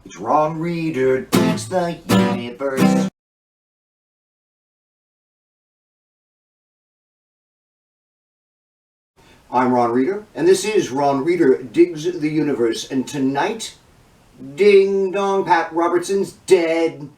It's Ron Reader digs the universe. I'm Ron Reader, and this is Ron Reader Digs the Universe. And tonight, ding dong, Pat Robertson's dead.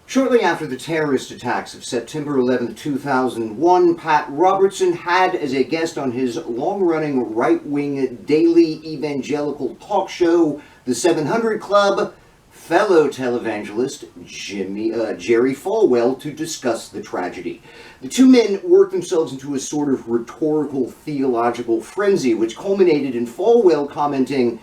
Shortly after the terrorist attacks of September 11, 2001, Pat Robertson had as a guest on his long-running right-wing daily evangelical talk show, The 700 Club, fellow televangelist Jerry Falwell to discuss the tragedy. The two men worked themselves into a sort of rhetorical theological frenzy, which culminated in Falwell commenting,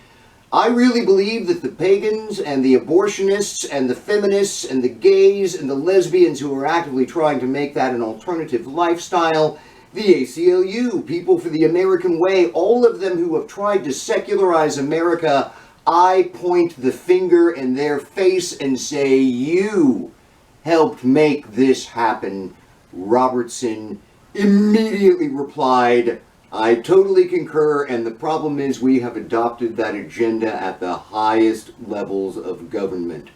"I really believe that the pagans and the abortionists and the feminists and the gays and the lesbians who are actively trying to make that an alternative lifestyle, the ACLU, People for the American Way, all of them who have tried to secularize America, I point the finger in their face and say, you helped make this happen." Robertson immediately replied, "I totally concur, and the problem is we have adopted that agenda at the highest levels of government."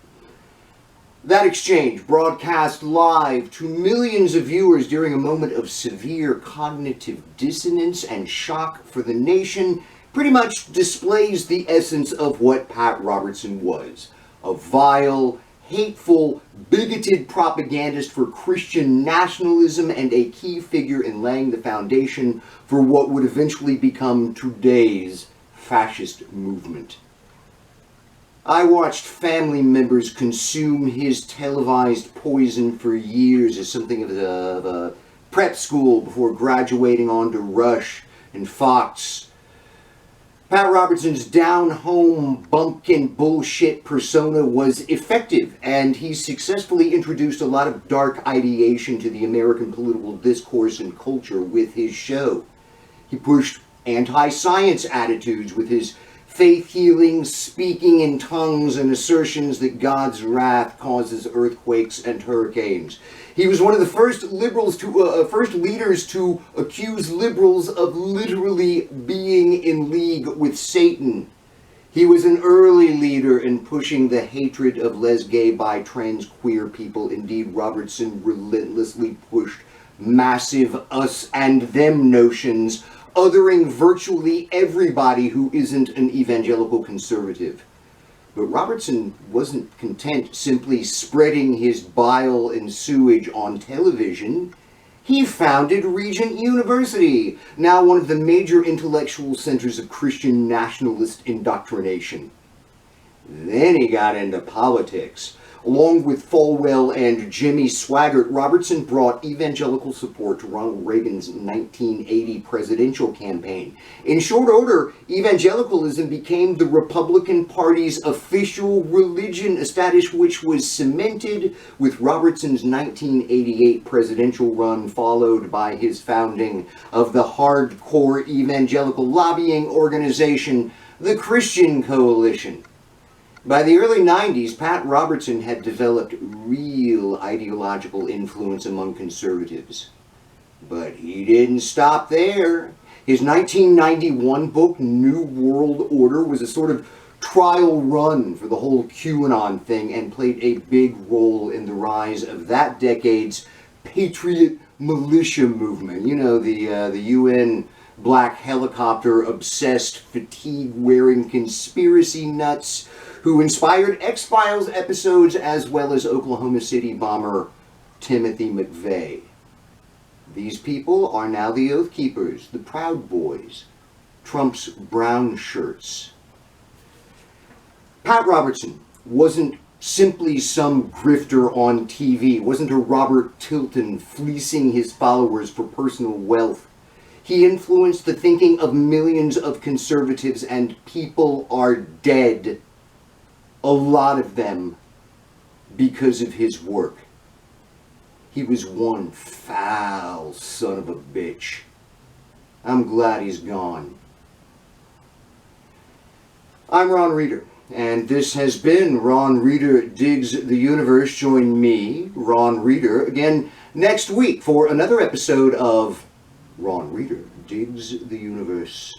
That exchange, broadcast live to millions of viewers during a moment of severe cognitive dissonance and shock for the nation, pretty much displays the essence of what Pat Robertson was. A vile, hateful, bigoted propagandist for Christian nationalism and a key figure in laying the foundation for what would eventually become today's fascist movement. I watched family members consume his televised poison for years as something of a prep school before graduating on to Rush and Fox. Pat Robertson's down-home bumpkin bullshit persona was effective, and he successfully introduced a lot of dark ideation to the American political discourse and culture with his show. He pushed anti-science attitudes with his faith-healing, speaking in tongues, and assertions that God's wrath causes earthquakes and hurricanes. He was one of the first leaders to accuse liberals of literally being in league with Satan. He was an early leader in pushing the hatred of les, gay, bi, trans, queer people. Indeed, Robertson relentlessly pushed massive us and them notions, othering virtually everybody who isn't an evangelical conservative. But Robertson wasn't content simply spreading his bile and sewage on television. He founded Regent University, now one of the major intellectual centers of Christian nationalist indoctrination. Then he got into politics. Along with Falwell and Jimmy Swaggart, Robertson brought evangelical support to Ronald Reagan's 1980 presidential campaign. In short order, evangelicalism became the Republican Party's official religion, a status which was cemented with Robertson's 1988 presidential run, followed by his founding of the hardcore evangelical lobbying organization, the Christian Coalition. By the early 90s, Pat Robertson had developed real ideological influence among conservatives. But he didn't stop there. His 1991 book, New World Order, was a sort of trial run for the whole QAnon thing and played a big role in the rise of that decade's patriot militia movement. You know, the UN black helicopter-obsessed, fatigue-wearing conspiracy nuts who inspired X-Files episodes as well as Oklahoma City bomber Timothy McVeigh. These people are now the Oath Keepers, the Proud Boys, Trump's brown shirts. Pat Robertson wasn't simply some grifter on TV, wasn't a Robert Tilton fleecing his followers for personal wealth. He influenced the thinking of millions of conservatives, and people are dead, a lot of them, because of his work. He was one foul son of a bitch. I'm glad he's gone. I'm Ron Reader, and this has been Ron Reader Digs the Universe. Join me, Ron Reader, again next week for another episode of Ron Reader Digs the Universe.